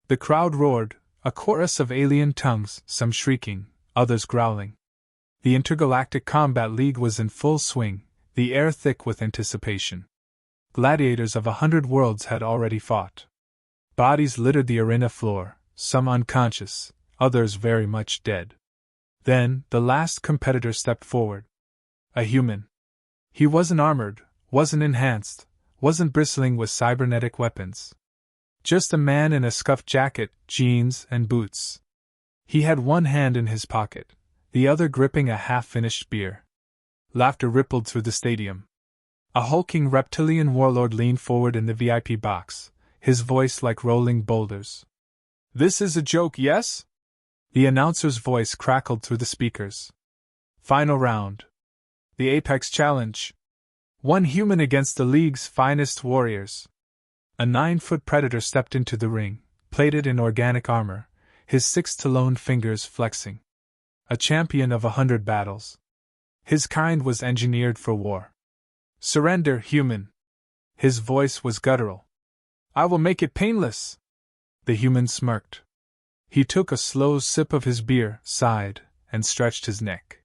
The crowd roared, a chorus of alien tongues, some shrieking, others growling. The Intergalactic Combat League was in full swing, the air thick with anticipation. Gladiators of 100 worlds had already fought. Bodies littered the arena floor, some unconscious, others very much dead. Then, the last competitor stepped forward. A human. He wasn't armored, wasn't enhanced, wasn't bristling with cybernetic weapons. Just a man in a scuffed jacket, jeans, and boots. He had one hand in his pocket, the other gripping a half-finished beer. Laughter rippled through the stadium. A hulking reptilian warlord leaned forward in the VIP box, his voice like rolling boulders. "This is a joke, yes?" The announcer's voice crackled through the speakers. "Final round. The Apex Challenge. One human against the League's finest warriors." A 9-foot predator stepped into the ring, plated in organic armor, his 6 taloned fingers flexing. A champion of 100 battles. His kind was engineered for war. "Surrender, human." His voice was guttural. "I will make it painless." The human smirked. He took a slow sip of his beer, sighed, and stretched his neck.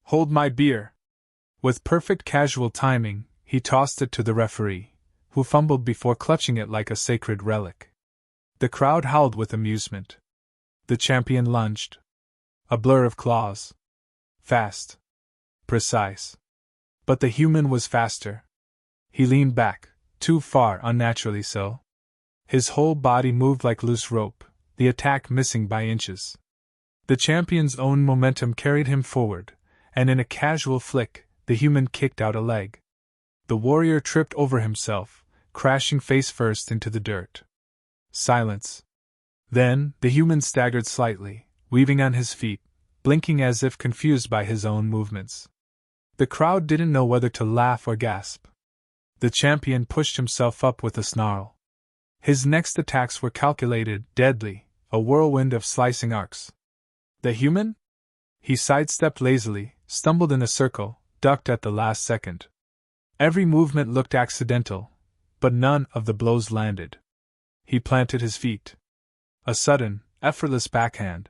"Hold my beer." With perfect casual timing, he tossed it to the referee, who fumbled before clutching it like a sacred relic. The crowd howled with amusement. The champion lunged. A blur of claws. Fast. Precise. But the human was faster. He leaned back, too far, unnaturally so. His whole body moved like loose rope, the attack missing by inches. The champion's own momentum carried him forward, and in a casual flick, the human kicked out a leg. The warrior tripped over himself, crashing face first into the dirt. Silence. Then, the human staggered slightly, weaving on his feet, blinking as if confused by his own movements. The crowd didn't know whether to laugh or gasp. The champion pushed himself up with a snarl. His next attacks were calculated, deadly, a whirlwind of slicing arcs. The human? He sidestepped lazily, stumbled in a circle, ducked at the last second. Every movement looked accidental, but none of the blows landed. He planted his feet. A sudden, effortless backhand.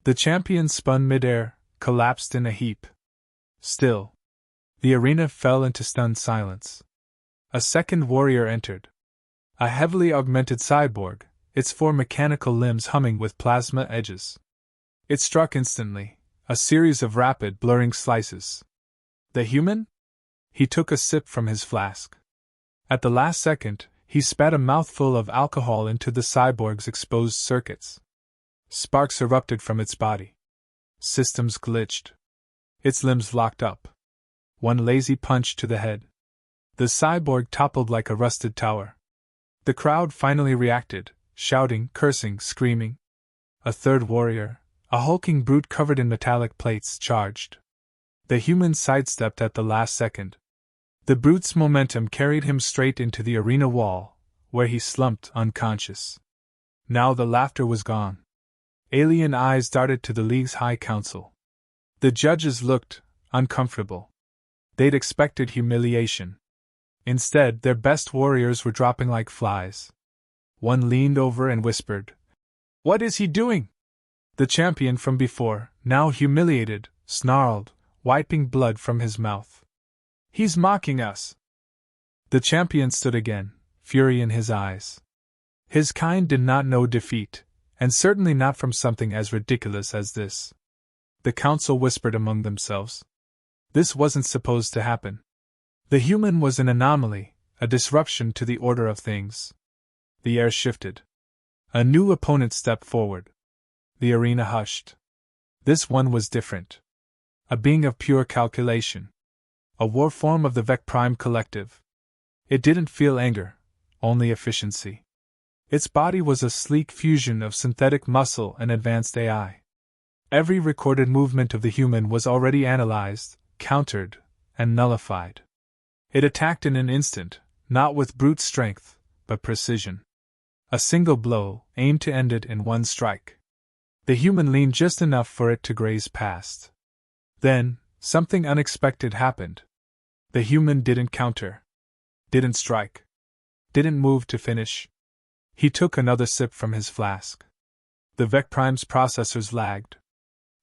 The champion spun midair, collapsed in a heap. Still. The arena fell into stunned silence. A second warrior entered. A heavily augmented cyborg, its 4 mechanical limbs humming with plasma edges. It struck instantly, a series of rapid, blurring slices. The human? He took a sip from his flask. At the last second, he spat a mouthful of alcohol into the cyborg's exposed circuits. Sparks erupted from its body. Systems glitched. Its limbs locked up. One lazy punch to the head. The cyborg toppled like a rusted tower. The crowd finally reacted, shouting, cursing, screaming. A third warrior, a hulking brute covered in metallic plates, charged. The human sidestepped at the last second. The brute's momentum carried him straight into the arena wall, where he slumped unconscious. Now the laughter was gone. Alien eyes darted to the League's High Council. The judges looked uncomfortable. They'd expected humiliation. Instead, their best warriors were dropping like flies. One leaned over and whispered, "What is he doing?" The champion from before, now humiliated, snarled, wiping blood from his mouth. "He's mocking us." The champion stood again, fury in his eyes. His kind did not know defeat, and certainly not from something as ridiculous as this. The council whispered among themselves. This wasn't supposed to happen. The human was an anomaly, a disruption to the order of things. The air shifted. A new opponent stepped forward. The arena hushed. This one was different. A being of pure calculation. A war form of the Vec Prime Collective. It didn't feel anger, only efficiency. Its body was a sleek fusion of synthetic muscle and advanced AI. Every recorded movement of the human was already analyzed, countered, and nullified. It attacked in an instant, not with brute strength, but precision. A single blow, aimed to end it in one strike. The human leaned just enough for it to graze past. Then, something unexpected happened. The human didn't counter. Didn't strike. Didn't move to finish. He took another sip from his flask. The Vec Prime's processors lagged.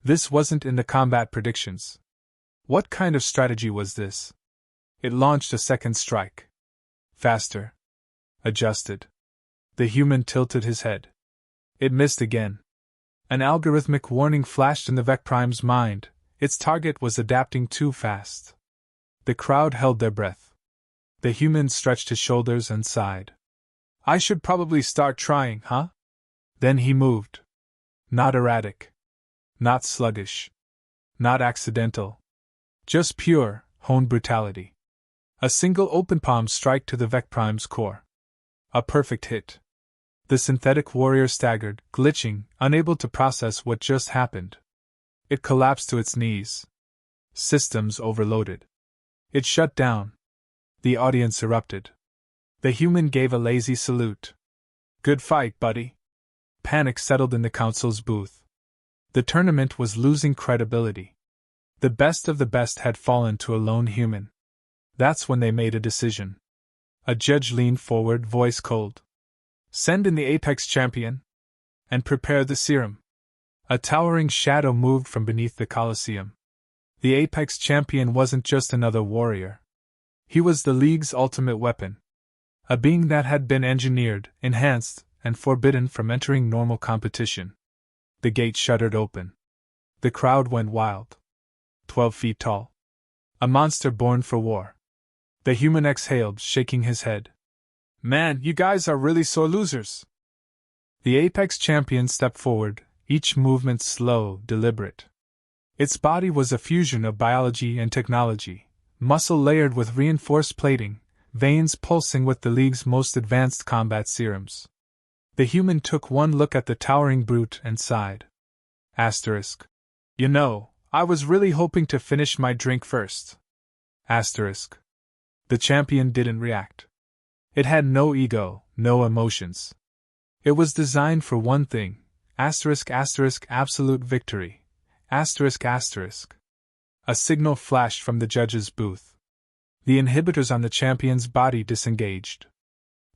This wasn't in the combat predictions. What kind of strategy was this? It launched a second strike. Faster. Adjusted. The human tilted his head. It missed again. An algorithmic warning flashed in the Vec Prime's mind. Its target was adapting too fast. The crowd held their breath. The human stretched his shoulders and sighed. I should probably start trying, huh? Then he moved. Not erratic. Not sluggish. Not accidental. Just pure, honed brutality. A single open palm strike to the Vec Prime's core. A perfect hit. The synthetic warrior staggered, glitching, unable to process what just happened. It collapsed to its knees. Systems overloaded. It shut down. The audience erupted. The human gave a lazy salute. Good fight, buddy. Panic settled in the council's booth. The tournament was losing credibility. The best of the best had fallen to a lone human. That's when they made a decision. A judge leaned forward, voice cold. Send in the Apex champion. And prepare the serum. A towering shadow moved from beneath the Colosseum. The Apex champion wasn't just another warrior. He was the League's ultimate weapon. A being that had been engineered, enhanced, and forbidden from entering normal competition. The gate shuddered open. The crowd went wild. 12 feet tall. A monster born for war. The human exhaled, shaking his head. Man, you guys are really sore losers. The Apex champion stepped forward, each movement slow, deliberate. Its body was a fusion of biology and technology, muscle layered with reinforced plating, veins pulsing with the League's most advanced combat serums. The human took one look at the towering brute and sighed. Asterisk. You know, I was really hoping to finish my drink first. Asterisk. The champion didn't react. It had no ego, no emotions. It was designed for one thing, absolute victory. A signal flashed from the judge's booth. The inhibitors on the champion's body disengaged.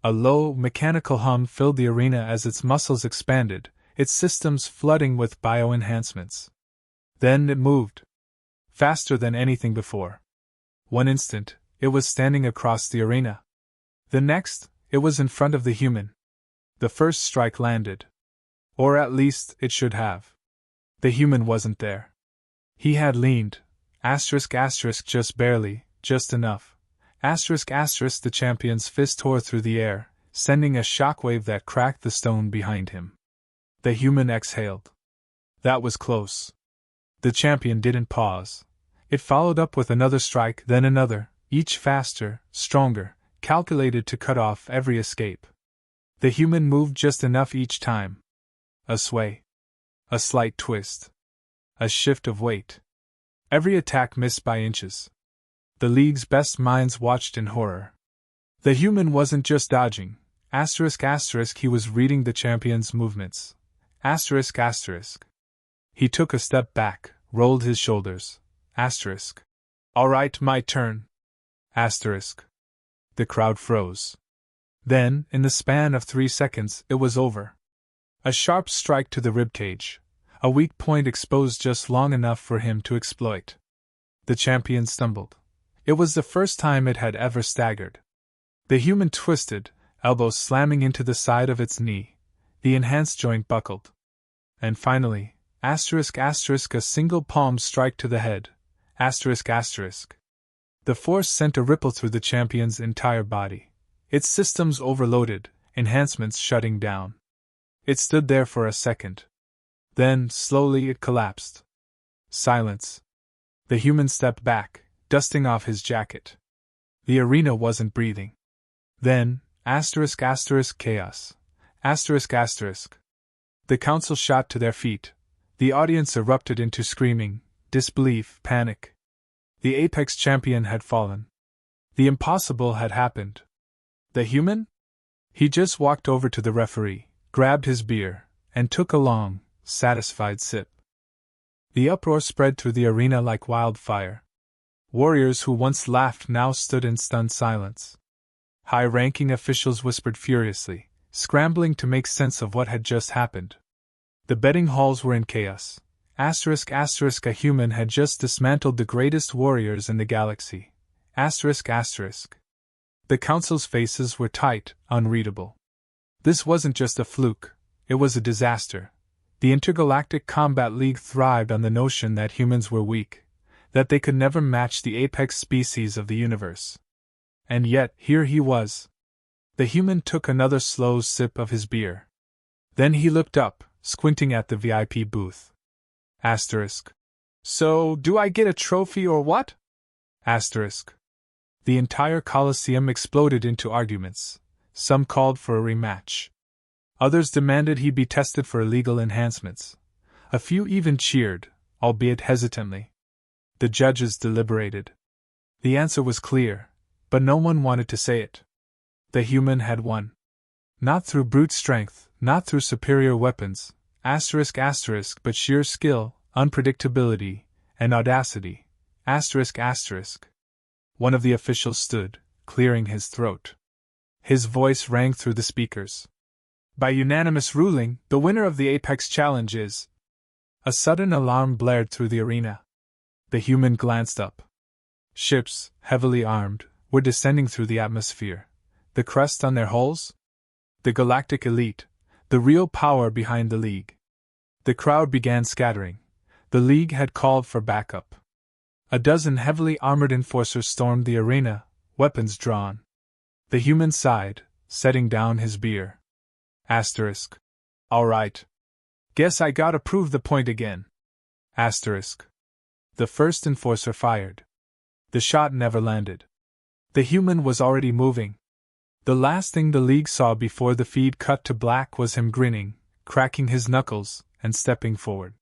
A low, mechanical hum filled the arena as its muscles expanded, its systems flooding with bioenhancements. Then it moved. Faster than anything before. One instant, it was standing across the arena. The next, it was in front of the human. The first strike landed. Or at least, it should have. The human wasn't there. He had leaned, just barely, just enough. The champion's fist tore through the air, sending a shockwave that cracked the stone behind him. The human exhaled. That was close. The champion didn't pause. It followed up with another strike, then another, each faster, stronger, calculated to cut off every escape. The human moved just enough each time. A sway. A slight twist. A shift of weight. Every attack missed by inches. The League's best minds watched in horror. The human wasn't just dodging. He was reading the champion's movements. He took a step back, rolled his shoulders. All right, my turn. The crowd froze. Then, in the span of 3 seconds, it was over. A sharp strike to the ribcage. A weak point exposed just long enough for him to exploit. The champion stumbled. It was the first time it had ever staggered. The human twisted, elbow slamming into the side of its knee. The enhanced joint buckled. And finally, a single palm strike to the head. The force sent a ripple through the champion's entire body. Its systems overloaded, enhancements shutting down. It stood there for a second. Then, slowly, it collapsed. Silence. The human stepped back, dusting off his jacket. The arena wasn't breathing. Then, chaos. The council shot to their feet. The audience erupted into screaming, disbelief, panic. The Apex champion had fallen. The impossible had happened. The human? He just walked over to the referee, grabbed his beer, and took a long, satisfied sip. The uproar spread through the arena like wildfire. Warriors who once laughed now stood in stunned silence. High-ranking officials whispered furiously, scrambling to make sense of what had just happened. The betting halls were in chaos. Asterisk asterisk a human had just dismantled the greatest warriors in the galaxy. Asterisk asterisk. The council's faces were tight, unreadable. This wasn't just a fluke, it was a disaster. The Intergalactic Combat League thrived on the notion that humans were weak, that they could never match the apex species of the universe. And yet, here he was. The human took another slow sip of his beer. Then he looked up, squinting at the VIP booth. Asterisk. So, do I get a trophy or what? Asterisk. The entire Colosseum exploded into arguments. Some called for a rematch. Others demanded he be tested for illegal enhancements. A few even cheered, albeit hesitantly. The judges deliberated. The answer was clear, but no one wanted to say it. The human had won. Not through brute strength, not through superior weapons, asterisk asterisk, but sheer skill, unpredictability, and audacity, asterisk asterisk. One of the officials stood, clearing his throat. His voice rang through the speakers. By unanimous ruling, the winner of the Apex Challenge is... A sudden alarm blared through the arena. The human glanced up. Ships, heavily armed, were descending through the atmosphere. The crest on their hulls? The galactic elite, the real power behind the League. The crowd began scattering. The League had called for backup. A dozen heavily armored enforcers stormed the arena, weapons drawn. The human sighed, setting down his beer. Asterisk. All right. Guess I gotta prove the point again. Asterisk. The first enforcer fired. The shot never landed. The human was already moving. The last thing the League saw before the feed cut to black was him grinning, cracking his knuckles, and stepping forward.